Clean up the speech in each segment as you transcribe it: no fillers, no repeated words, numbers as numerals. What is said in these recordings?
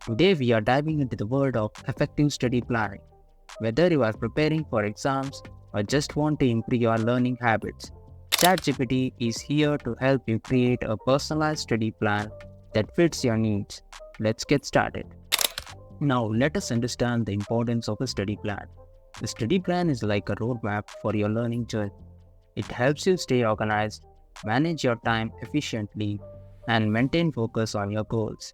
Today we are diving into the world of effective study planning. Whether you are preparing for exams or just want to improve your learning habits, ChatGPT is here to help you create a personalized study plan that fits your needs. Let's get started. Now let us understand the importance of a study plan. The study plan is like a roadmap for your learning journey. It helps you stay organized, manage your time efficiently, and maintain focus on your goals.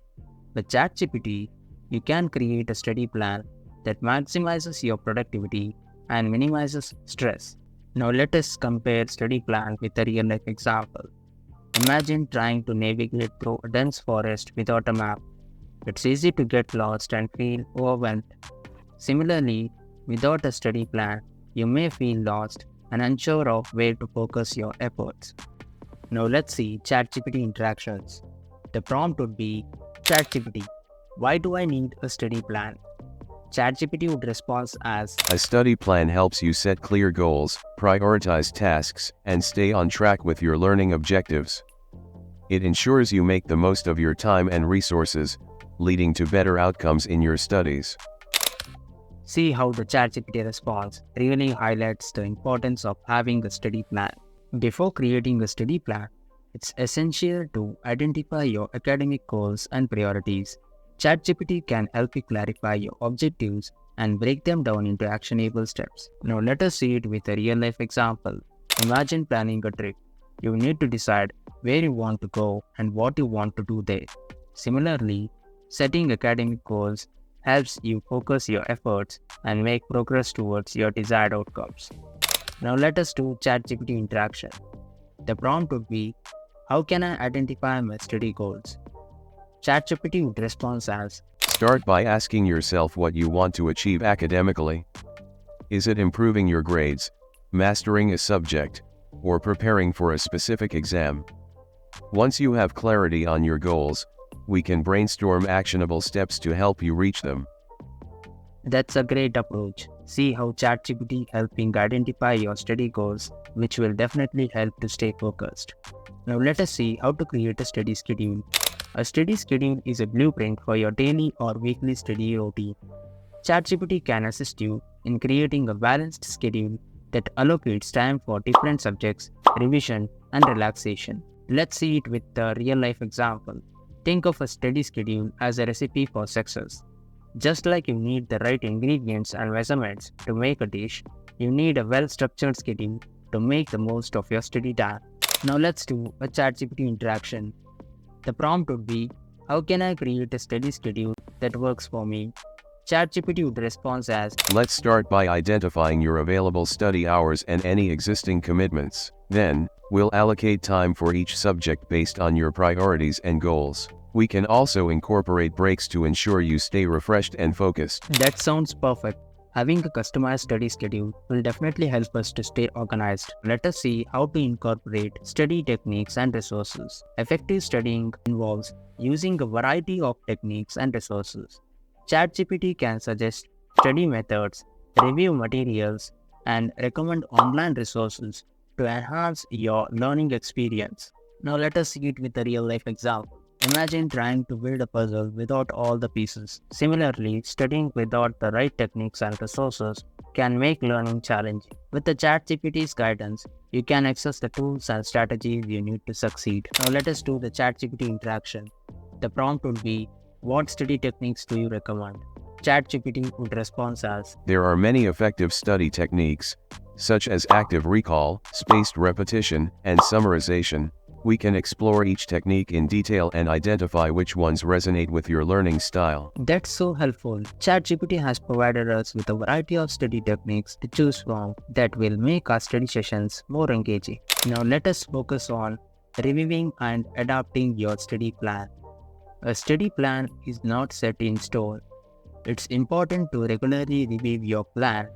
With ChatGPT, you can create a study plan that maximizes your productivity and minimizes stress. Now let us compare study plan with a real-life example. Imagine trying to navigate through a dense forest without a map. It's easy to get lost and feel overwhelmed. Similarly, without a study plan, you may feel lost and unsure of where to focus your efforts. Now let's see ChatGPT interactions. The prompt would be, ChatGPT, why do I need a study plan? ChatGPT would respond as, A study plan helps you set clear goals, prioritize tasks, and stay on track with your learning objectives. It ensures you make the most of your time and resources, leading to better outcomes in your studies. See how the ChatGPT response really highlights the importance of having a study plan. Before creating a study plan, it's essential to identify your academic goals and priorities. ChatGPT can help you clarify your objectives and break them down into actionable steps. Now let us see it with a real-life example. Imagine planning a trip. You need to decide where you want to go and what you want to do there. Similarly, setting academic goals helps you focus your efforts and make progress towards your desired outcomes. Now let us do ChatGPT interaction. The prompt would be, how can I identify my study goals? ChatGPT would respond as, Start by asking yourself what you want to achieve academically. Is it improving your grades, mastering a subject, or preparing for a specific exam? Once you have clarity on your goals, we can brainstorm actionable steps to help you reach them. that's a great approach. See how ChatGPT helping identify your study goals, which will definitely help to stay focused. Now let us see how to create a study schedule. A study schedule is a blueprint for your daily or weekly study routine. ChatGPT can assist you in creating a balanced schedule that allocates time for different subjects, revision, and relaxation. Let's see it with a real-life example. Think of a study schedule as a recipe for success. Just like you need the right ingredients and measurements to make a dish, you need a well-structured schedule to make the most of your study time. Now let's do a ChatGPT interaction. The prompt would be, how can I create a study schedule that works for me? ChatGPT would respond as, Let's start by identifying your available study hours and any existing commitments. Then, we'll allocate time for each subject based on your priorities and goals. We can also incorporate breaks to ensure you stay refreshed and focused. that sounds perfect. Having a customized study schedule will definitely help us to stay organized. Let us see how to incorporate study techniques and resources. Effective studying involves using a variety of techniques and resources. ChatGPT can suggest study methods, review materials, and recommend online resources to enhance your learning experience. Now let us see it with a real-life example. Imagine trying to build a puzzle without all the pieces. Similarly, studying without the right techniques and resources can make learning challenging. With the ChatGPT's guidance, you can access the tools and strategies you need to succeed. Now let us do the ChatGPT interaction. The prompt would be, what study techniques do you recommend? ChatGPT would respond as, There are many effective study techniques, such as active recall, spaced repetition, and summarization. We can explore each technique in detail and identify which ones resonate with your learning style. that's so helpful. ChatGPT has provided us with a variety of study techniques to choose from that will make our study sessions more engaging. Now let us focus on reviewing and adapting your study plan. A study plan is not set in stone. It's important to regularly review your plan,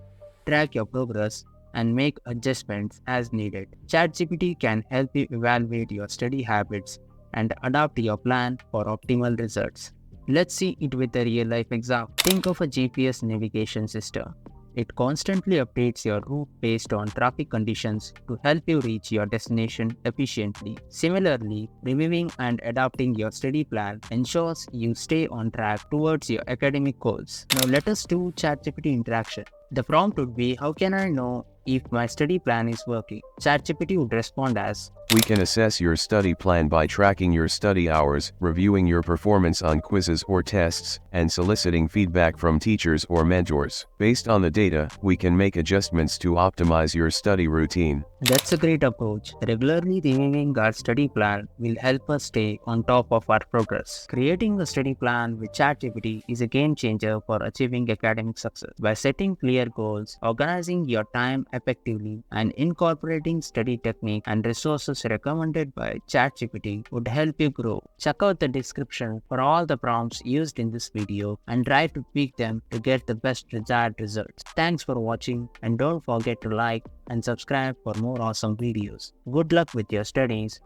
track your progress, and make adjustments as needed. ChatGPT can help you evaluate your study habits and adapt your plan for optimal results. Let's see it with a real-life example. Think of a GPS navigation system. It constantly updates your route based on traffic conditions to help you reach your destination efficiently. Similarly, reviewing and adapting your study plan ensures you stay on track towards your academic goals. Now let us do ChatGPT interaction. The prompt would be, how can I know if my study plan is working? ChatGPT would respond as, We can assess your study plan by tracking your study hours, reviewing your performance on quizzes or tests, and soliciting feedback from teachers or mentors. Based on the data, we can make adjustments to optimize your study routine. that's a great approach. Regularly reviewing our study plan will help us stay on top of our progress. Creating a study plan with ChatGPT is a game changer for achieving academic success. By setting clear goals, organizing your time effectively, and incorporating study technique and resources recommended by ChatGPT would help you grow. Check out the description for all the prompts used in this video and try to tweak them to get the best desired results. Thanks for watching, and don't forget to like and subscribe for more awesome videos. Good luck with your studies.